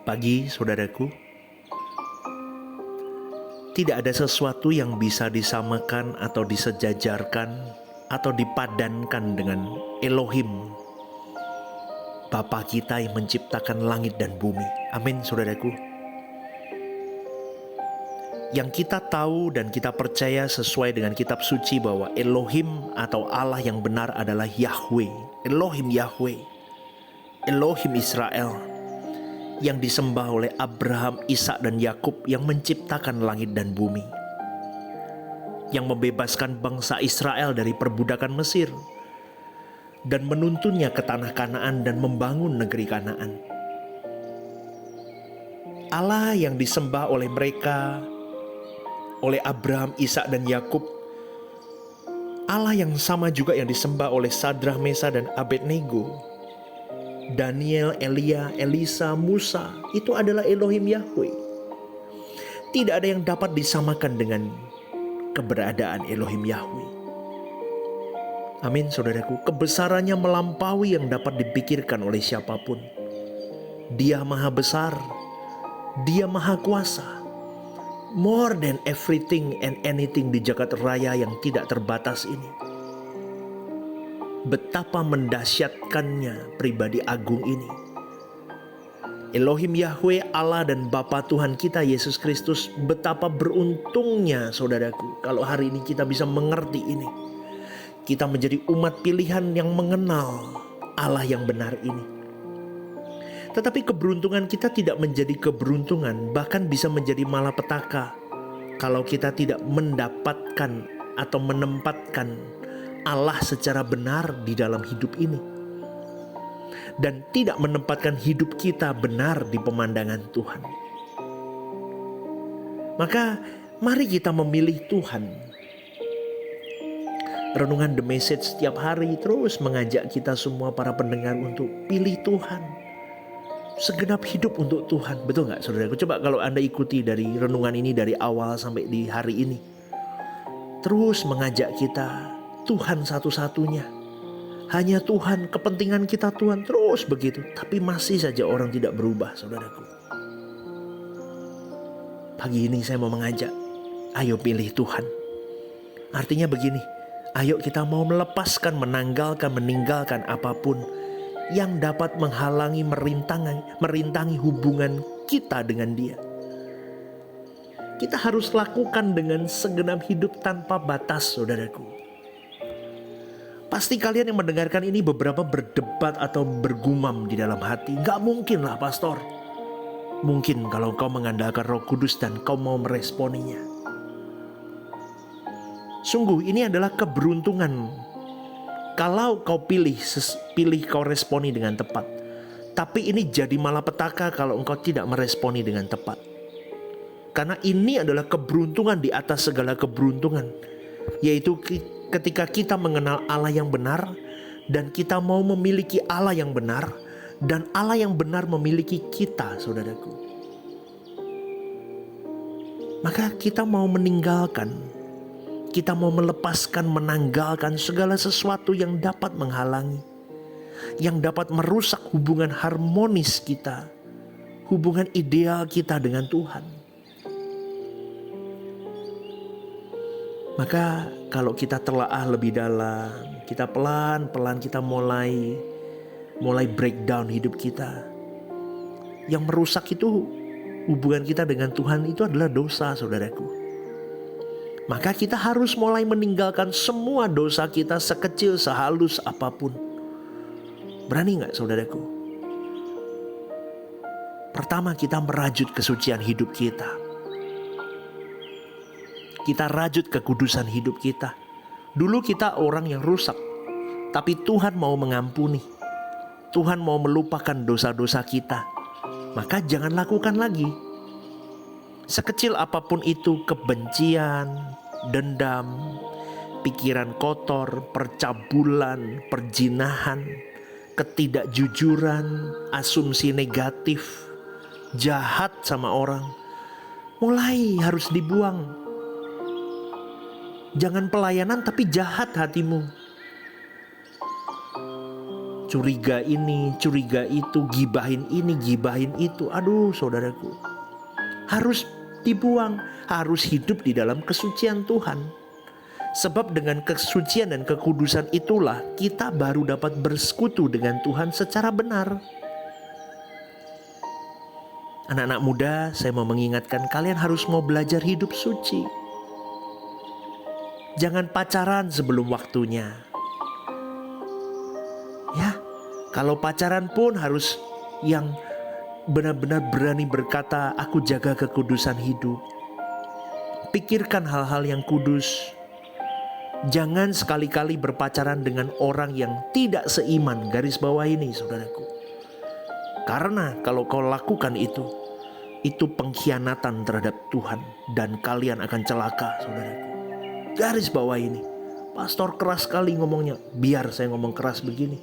Pagi, saudaraku, tidak ada sesuatu yang bisa disamakan atau disejajarkan atau dipadankan dengan Elohim, Bapa kita yang menciptakan langit dan bumi. Amin, saudaraku. Yang kita tahu dan kita percaya sesuai dengan kitab suci bahwa Elohim atau Allah yang benar adalah Yahweh, Elohim Yahweh, Elohim Israel, yang disembah oleh Abraham, Ishak dan Yakub yang menciptakan langit dan bumi, yang membebaskan bangsa Israel dari perbudakan Mesir dan menuntunnya ke tanah Kanaan dan membangun negeri Kanaan. Allah yang disembah oleh mereka, oleh Abraham, Ishak dan Yakub, Allah yang sama juga yang disembah oleh Sadrah, Mesa dan Abednego, Daniel, Elia, Elisa, Musa, itu adalah Elohim Yahweh. Tidak ada yang dapat disamakan dengan keberadaan Elohim Yahweh. Amin, saudaraku. Kebesarannya melampaui yang dapat dipikirkan oleh siapapun. Dia maha besar, Dia maha kuasa, more than everything and anything di jagat raya yang tidak terbatas ini. Betapa mendahsyatkannya pribadi agung ini. Elohim Yahweh, Allah dan Bapa Tuhan kita Yesus Kristus. Betapa beruntungnya saudaraku kalau hari ini kita bisa mengerti ini. Kita menjadi umat pilihan yang mengenal Allah yang benar ini. Tetapi keberuntungan kita tidak menjadi keberuntungan, bahkan bisa menjadi malapetaka kalau kita tidak mendapatkan atau menempatkan Allah secara benar di dalam hidup ini, dan tidak menempatkan hidup kita benar di pemandangan Tuhan. Maka mari kita memilih Tuhan. Renungan The Message setiap hari terus mengajak kita semua para pendengar untuk pilih Tuhan, segenap hidup untuk Tuhan. Betul gak saudaraku? Coba kalau Anda ikuti dari renungan ini dari awal sampai di hari ini, terus mengajak kita Tuhan satu-satunya, hanya Tuhan, kepentingan kita Tuhan, terus begitu. Tapi masih saja orang tidak berubah, saudaraku. Pagi ini saya mau mengajak, ayo pilih Tuhan. Artinya begini, ayo kita mau melepaskan, meninggalkan apapun yang dapat menghalangi, merintangi hubungan kita dengan Dia. Kita harus lakukan dengan segenap hidup tanpa batas, saudaraku. Pasti kalian yang mendengarkan ini beberapa berdebat atau bergumam di dalam hati. Gak mungkin lah pastor. Mungkin kalau kau mengandalkan Roh Kudus dan kau mau meresponinya. Sungguh ini adalah keberuntungan kalau kau pilih kau responi dengan tepat. Tapi ini jadi malapetaka kalau engkau tidak meresponi dengan tepat. Karena ini adalah keberuntungan di atas segala keberuntungan, yaitu ketika kita mengenal Allah yang benar dan kita mau memiliki Allah yang benar, dan Allah yang benar memiliki kita, saudaraku. Maka kita mau meninggalkan, kita mau melepaskan, menanggalkan segala sesuatu yang dapat menghalangi, yang dapat merusak hubungan harmonis kita, hubungan ideal kita dengan Tuhan. Maka kalau kita telaah lebih dalam, kita pelan-pelan kita mulai breakdown hidup kita. Yang merusak itu hubungan kita dengan Tuhan itu adalah dosa, saudaraku. Maka kita harus mulai meninggalkan semua dosa kita, sekecil sehalus apapun. Berani gak saudaraku? Pertama, kita merajut kesucian hidup kita. Kita rajut kekudusan hidup kita. Dulu kita orang yang rusak, tapi Tuhan mau mengampuni. Tuhan mau melupakan dosa-dosa kita. Maka jangan lakukan lagi. Sekecil apapun itu, kebencian, dendam, pikiran kotor, percabulan, perjinahan, ketidakjujuran, asumsi negatif, jahat sama orang, mulai harus dibuang. Jangan pelayanan tapi jahat hatimu. curiga ini, curiga itu, gibahin ini, gibahin itu. Aduh saudaraku, harus dibuang, harus hidup di dalam kesucian Tuhan. Sebab dengan kesucian dan kekudusan itulah kita baru dapat bersekutu dengan Tuhan secara benar. Anak-anak muda, saya mau mengingatkan kalian harus mau belajar hidup suci. Jangan pacaran sebelum waktunya. Ya, kalau pacaran pun harus yang benar-benar berani berkata, aku jaga kekudusan hidup. Pikirkan hal-hal yang kudus. Jangan sekali-kali berpacaran dengan orang yang tidak seiman. Garis bawah ini saudaraku. Karena kalau kau lakukan itu pengkhianatan terhadap Tuhan. Dan kalian akan celaka saudaraku. Garis bawah ini. Pastor keras sekali ngomongnya. Biar saya ngomong keras begini.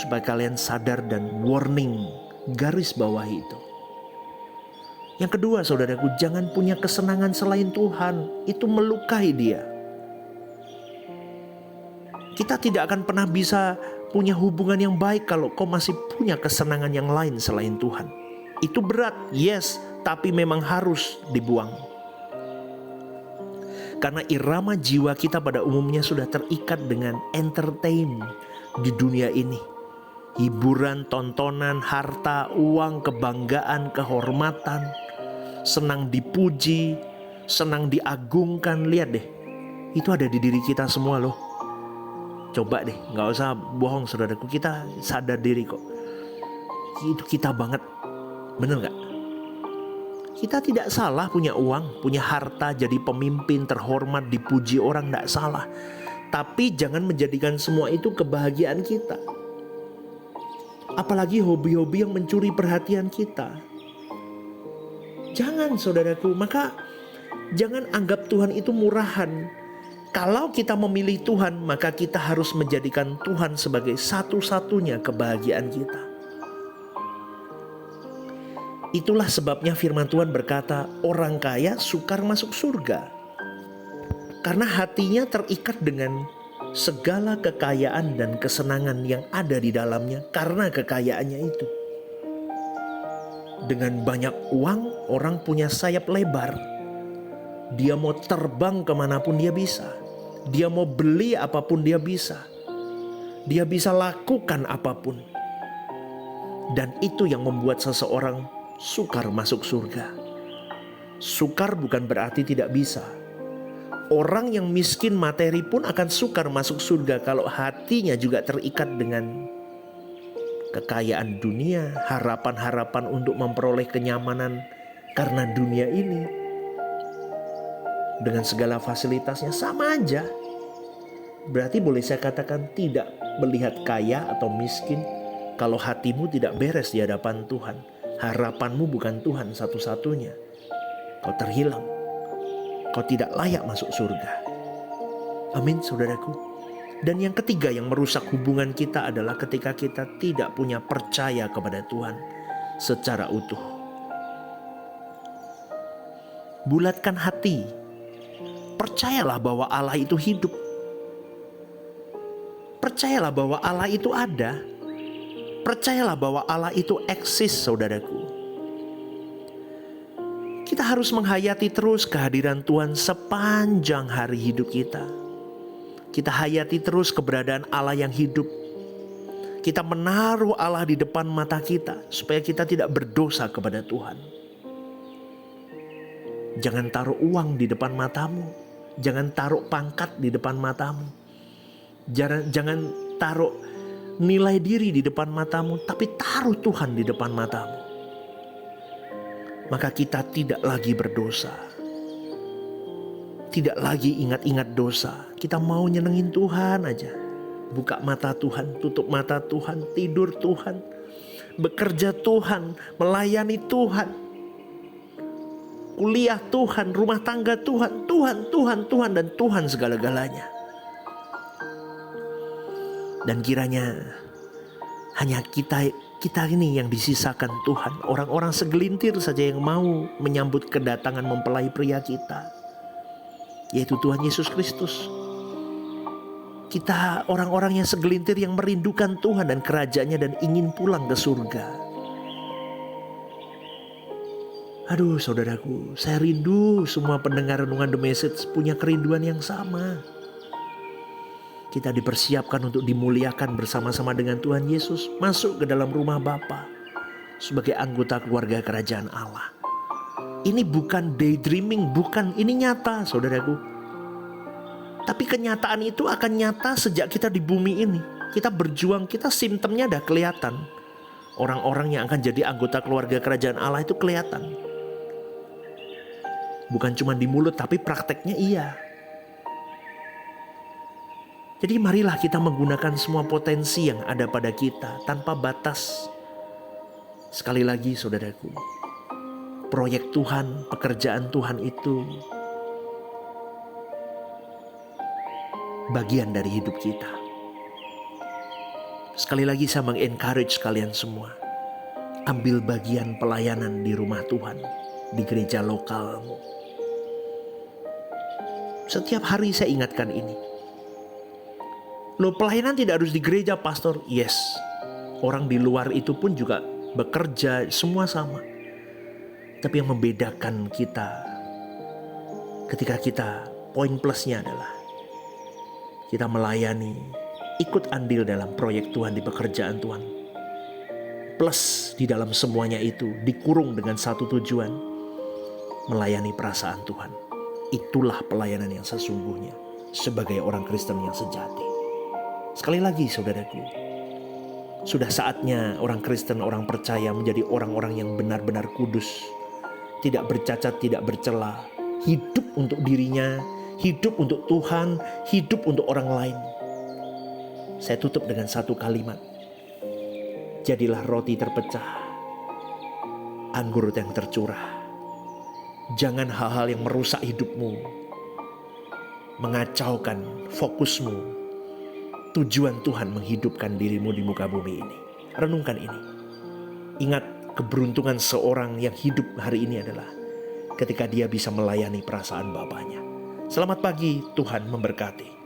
Supaya kalian sadar dan warning. Garis bawah itu. Yang kedua saudaraku, jangan punya kesenangan selain Tuhan. Itu melukai dia. Kita tidak akan pernah bisa punya hubungan yang baik kalau kau masih punya kesenangan yang lain selain Tuhan. Itu berat, yes, tapi memang harus dibuang. Karena irama jiwa kita pada umumnya sudah terikat dengan entertain di dunia ini. Hiburan, tontonan, harta, uang, kebanggaan, kehormatan, senang dipuji, senang diagungkan. Lihat deh, itu ada di diri kita semua loh. Coba deh, gak usah bohong saudaraku, kita sadar diri kok. Itu kita banget, bener gak? Kita tidak salah punya uang, punya harta, jadi pemimpin, terhormat, dipuji orang, gak salah. Tapi jangan menjadikan semua itu kebahagiaan kita. Apalagi hobi-hobi yang mencuri perhatian kita. Jangan saudaraku, maka jangan anggap Tuhan itu murahan. Kalau kita memilih Tuhan, maka kita harus menjadikan Tuhan sebagai satu-satunya kebahagiaan kita. Itulah sebabnya firman Tuhan berkata, orang kaya sukar masuk surga. Karena hatinya terikat dengan segala kekayaan dan kesenangan yang ada di dalamnya karena kekayaannya itu. Dengan banyak uang, orang punya sayap lebar. Dia mau terbang kemanapun dia bisa. Dia mau beli apapun dia bisa. Dia bisa lakukan apapun. Dan itu yang membuat seseorang sukar masuk surga. Sukar bukan berarti tidak bisa. Orang yang miskin materi pun akan sukar masuk surga kalau hatinya juga terikat dengan kekayaan dunia, harapan-harapan untuk memperoleh kenyamanan karena dunia ini. Dengan segala fasilitasnya sama aja. Berarti boleh saya katakan tidak melihat kaya atau miskin kalau hatimu tidak beres di hadapan Tuhan. Harapanmu bukan Tuhan satu-satunya. Kau terhilang. Kau tidak layak masuk surga. Amin saudaraku. Dan yang ketiga yang merusak hubungan kita adalah ketika kita tidak punya percaya kepada Tuhan secara utuh. Bulatkan hati. Percayalah bahwa Allah itu hidup. Percayalah bahwa Allah itu ada. Percayalah bahwa Allah itu eksis saudaraku. Kita harus menghayati terus kehadiran Tuhan sepanjang hari hidup kita. Kita hayati terus keberadaan Allah yang hidup. Kita menaruh Allah di depan mata kita supaya kita tidak berdosa kepada Tuhan. Jangan taruh uang di depan matamu. Jangan taruh pangkat di depan matamu. Jangan taruh nilai diri di depan matamu, tapi taruh Tuhan di depan matamu. Maka kita tidak lagi berdosa. Tidak lagi ingat-ingat dosa. Kita mau nyenengin Tuhan aja. Buka mata Tuhan, tutup mata Tuhan, tidur Tuhan, bekerja Tuhan, melayani Tuhan, kuliah Tuhan, rumah tangga Tuhan, Tuhan, dan Tuhan segala-galanya. Dan kiranya hanya kita ini yang disisakan Tuhan. Orang-orang segelintir saja yang mau menyambut kedatangan mempelai pria kita, yaitu Tuhan Yesus Kristus. Kita orang-orang yang segelintir yang merindukan Tuhan dan kerajaannya dan ingin pulang ke surga. Aduh saudaraku, saya rindu semua pendengar Renungan The Message punya kerinduan yang sama. Kita dipersiapkan untuk dimuliakan bersama-sama dengan Tuhan Yesus, masuk ke dalam rumah Bapa sebagai anggota keluarga kerajaan Allah. Ini bukan daydreaming, bukan, ini nyata saudaraku. Tapi kenyataan itu akan nyata sejak kita di bumi ini. Kita berjuang, kita simptomnya udah kelihatan. Orang-orang yang akan jadi anggota keluarga kerajaan Allah itu kelihatan. Bukan cuma di mulut tapi prakteknya iya. Jadi marilah kita menggunakan semua potensi yang ada pada kita tanpa batas. Sekali lagi saudaraku, proyek Tuhan, pekerjaan Tuhan itu bagian dari hidup kita. Sekali lagi saya mengencourage kalian semua, ambil bagian pelayanan di rumah Tuhan, di gereja lokalmu. Setiap hari saya ingatkan ini. Loh, pelayanan tidak harus di gereja, pastor. Yes, orang di luar itu pun juga bekerja, semua sama. Tapi yang membedakan kita, ketika kita, poin plusnya adalah kita melayani, ikut andil dalam proyek Tuhan di pekerjaan Tuhan. Plus di dalam semuanya itu dikurung dengan satu tujuan, melayani perasaan Tuhan. Itulah pelayanan yang sesungguhnya sebagai orang Kristen yang sejati. Sekali lagi saudaraku, sudah saatnya orang Kristen, orang percaya menjadi orang-orang yang benar-benar kudus, tidak bercacat, tidak bercela, hidup untuk dirinya, hidup untuk Tuhan, hidup untuk orang lain. Saya tutup dengan satu kalimat. Jadilah roti terpecah, anggur yang tercurah. Jangan hal-hal yang merusak hidupmu, mengacaukan fokusmu. Tujuan Tuhan menghidupkan dirimu di muka bumi ini. Renungkan ini. Ingat, keberuntungan seorang yang hidup hari ini adalah ketika dia bisa melayani perasaan Bapaknya. Selamat pagi, Tuhan memberkati.